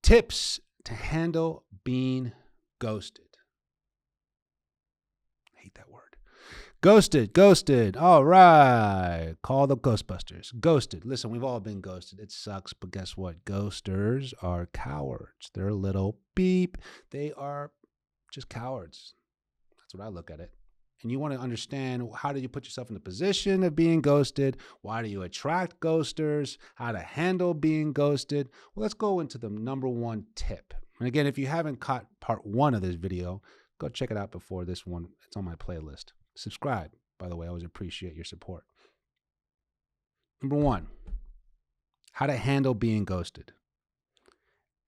Tips to handle being ghosted. I hate that word. Ghosted. All right. Call the Ghostbusters. Ghosted. Listen, we've all been ghosted. It sucks, but guess what? Ghosters are cowards. They're little beep. They are just cowards. That's what I look at it. And you want to understand, how do you put yourself in the position of being ghosted? Why do you attract ghosters? How to handle being ghosted? Well, let's go into the number one tip. And again, if you haven't caught part 1 of this video, go check it out before this one. It's on my playlist. Subscribe, by the way. I always appreciate your support. Number 1, how to handle being ghosted.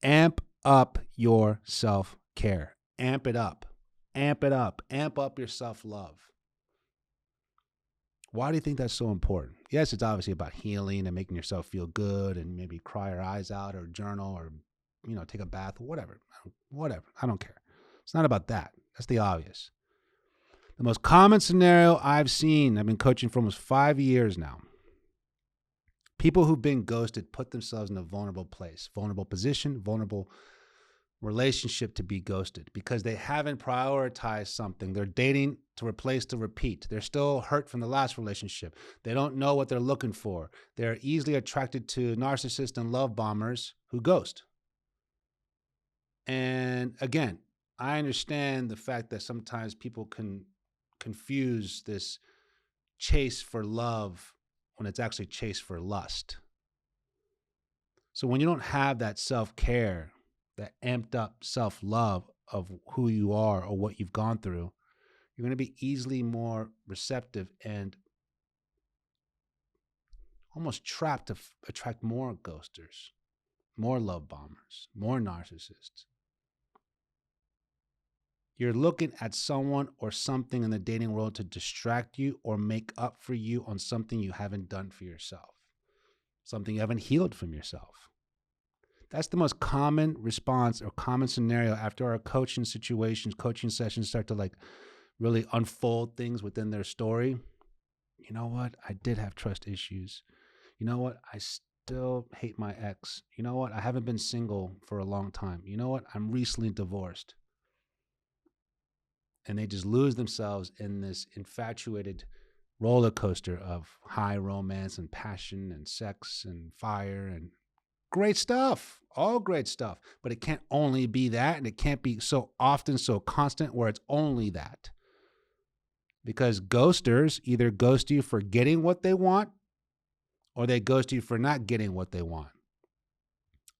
Amp up your self-care. Amp it up. Amp it up. Amp up your self-love. Why do you think that's so important? Yes, it's obviously about healing and making yourself feel good and maybe cry your eyes out or journal or, take a bath, whatever. I don't care. It's not about that. That's the obvious. The most common scenario I've seen, I've been coaching for almost 5 years now. People who've been ghosted put themselves in a vulnerable place, vulnerable position, vulnerable relationship to be ghosted because they haven't prioritized something. They're dating to replace to repeat. They're still hurt from the last relationship. They don't know what they're looking for. They're easily attracted to narcissists and love bombers who ghost. And again, I understand the fact that sometimes people can confuse this chase for love when it's actually chase for lust. So when you don't have that self-care, that amped up self-love of who you are or what you've gone through, you're going to be easily more receptive and almost trapped to attract more ghosters, more love bombers, more narcissists. You're looking at someone or something in the dating world to distract you or make up for you on something you haven't done for yourself, something you haven't healed from yourself. That's the most common response or common scenario after our coaching sessions start to really unfold things within their story. You know what? I did have trust issues. You know what? I still hate my ex. You know what? I haven't been single for a long time. You know what? I'm recently divorced. And they just lose themselves in this infatuated roller coaster of high romance and passion and sex and fire and great stuff, all great stuff. But it can't only be that, and it can't be so often, so constant where it's only that. Because ghosters either ghost you for getting what they want or they ghost you for not getting what they want.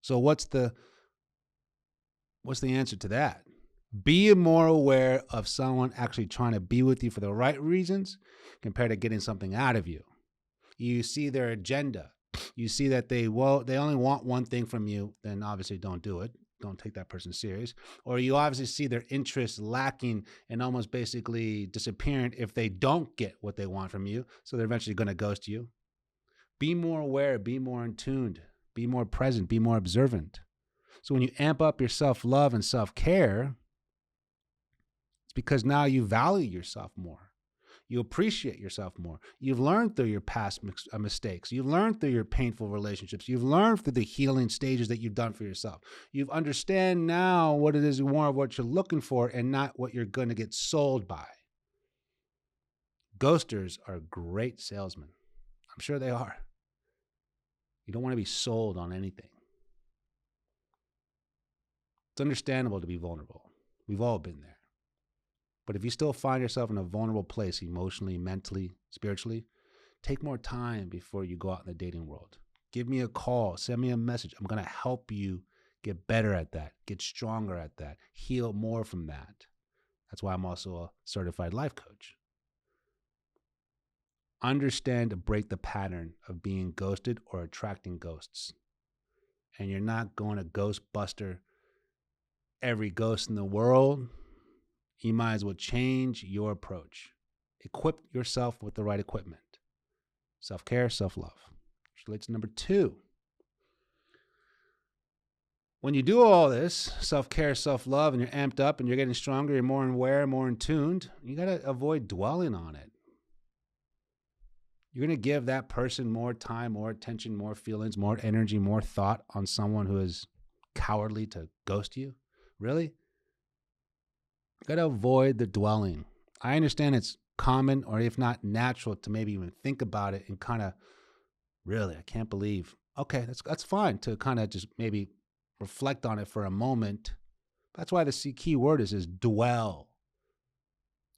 So what's the answer to that? Be more aware of someone actually trying to be with you for the right reasons compared to getting something out of you. You see their agenda. You see that they only want one thing from you, then obviously don't do it. Don't take that person serious. Or you obviously see their interest lacking and almost basically disappearing if they don't get what they want from you. So they're eventually going to ghost you. Be more aware, be more in tuned, be more present, be more observant. So when you amp up your self-love and self-care, it's because now you value yourself more. You appreciate yourself more. You've learned through your past mistakes. You've learned through your painful relationships. You've learned through the healing stages that you've done for yourself. You understand now what it is more of what you're looking for and not what you're going to get sold by. Ghosters are great salesmen. I'm sure they are. You don't want to be sold on anything. It's understandable to be vulnerable. We've all been there. But if you still find yourself in a vulnerable place emotionally, mentally, spiritually, take more time before you go out in the dating world. Give me a call. Send me a message. I'm going to help you get better at that, get stronger at that, heal more from that. That's why I'm also a certified life coach. Understand to break the pattern of being ghosted or attracting ghosts. And you're not going to Ghostbuster every ghost in the world. You might as well change your approach. Equip yourself with the right equipment. Self-care, self-love. Which relates to number 2. When you do all this, self-care, self-love, and you're amped up and you're getting stronger, you're more aware, more in tuned, you got to avoid dwelling on it. You're going to give that person more time, more attention, more feelings, more energy, more thought on someone who is cowardly to ghost you? Really? You got to avoid the dwelling. I understand it's common, or if not natural, to maybe even think about it and kind of, really, I can't believe. Okay, that's fine to kind of just maybe reflect on it for a moment. That's why the key word is dwell.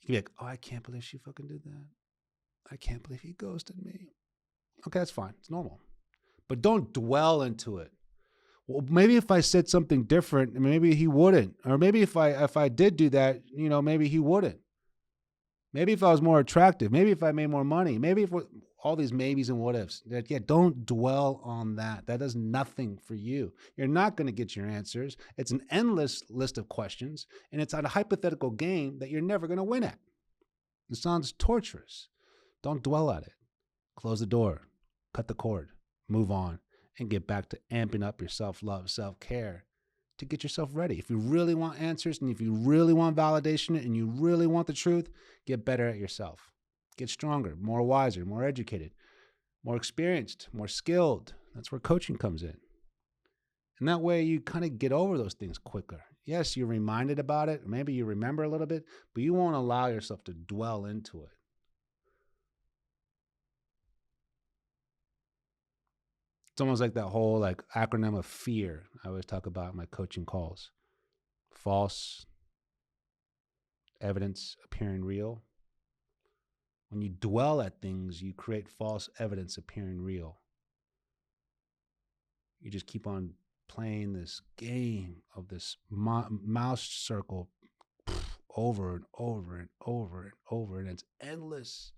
You can be like, oh, I can't believe she fucking did that. I can't believe he ghosted me. Okay, that's fine. It's normal. But don't dwell into it. Well, maybe if I said something different, maybe he wouldn't. Or maybe if I did do that, maybe he wouldn't. Maybe if I was more attractive, maybe if I made more money, maybe if all these maybes and what ifs. Yeah, don't dwell on that. That does nothing for you. You're not going to get your answers. It's an endless list of questions, and it's a hypothetical game that you're never going to win at. It sounds torturous. Don't dwell at it. Close the door, cut the cord, move on, and get back to amping up your self-love, self-care to get yourself ready. If you really want answers, and if you really want validation, and you really want the truth, get better at yourself. Get stronger, more wiser, more educated, more experienced, more skilled. That's where coaching comes in. And that way you kind of get over those things quicker. Yes, you're reminded about it. Maybe you remember a little bit, but you won't allow yourself to dwell into it. It's almost like that whole acronym of fear I always talk about in my coaching calls. False evidence appearing real. When you dwell at things, you create false evidence appearing real. You just keep on playing this game of this mouse circle over and over and over and over, and it's endless.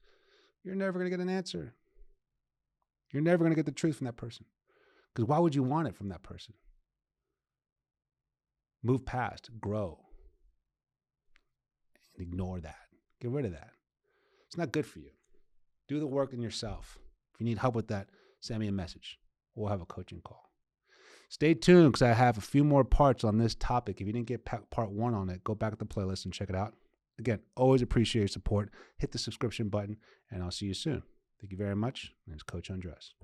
You're never going to get an answer. You're never going to get the truth from that person. Because why would you want it from that person? Move past, grow, and ignore that. Get rid of that. It's not good for you. Do the work in yourself. If you need help with that, send me a message. We'll have a coaching call. Stay tuned because I have a few more parts on this topic. If you didn't get part 1 on it, go back to the playlist and check it out. Again, always appreciate your support. Hit the subscription button, and I'll see you soon. Thank you very much. My name is Coach Andres.